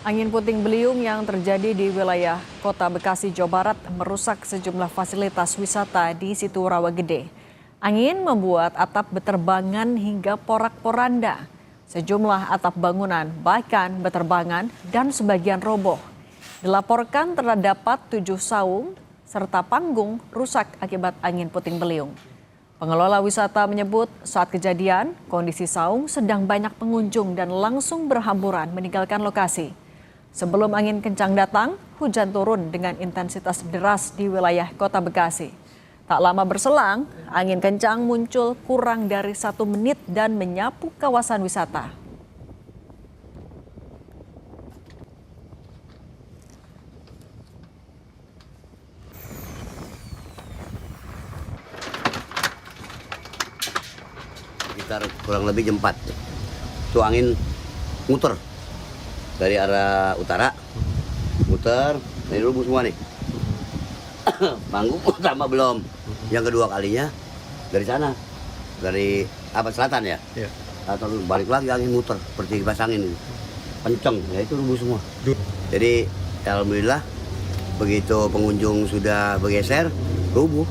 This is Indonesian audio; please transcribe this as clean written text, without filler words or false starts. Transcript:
Angin puting beliung yang terjadi di wilayah Kota Bekasi, Jawa Barat merusak sejumlah fasilitas wisata di situ Rawagede. Angin membuat atap beterbangan hingga porak-poranda. Sejumlah atap bangunan bahkan beterbangan dan sebagian roboh. Dilaporkan terdapat 7 saung serta panggung rusak akibat angin puting beliung. Pengelola wisata menyebut saat kejadian, kondisi saung sedang banyak pengunjung dan langsung berhamburan meninggalkan lokasi. Sebelum angin kencang datang, hujan turun dengan intensitas deras di wilayah Kota Bekasi. Tak lama berselang, angin kencang muncul kurang dari 1 menit dan menyapu kawasan wisata. Sekitar kurang lebih jam 4. Itu angin muter dari arah utara, muter dari rubuh semua nih. Panggung pertama belum, yang kedua kalinya dari sana, dari selatan ya. Atau balik lagi angin muter seperti kipas angin ini. Kenceng, ya itu rubuh semua. Jadi alhamdulillah begitu pengunjung sudah bergeser, rubuh.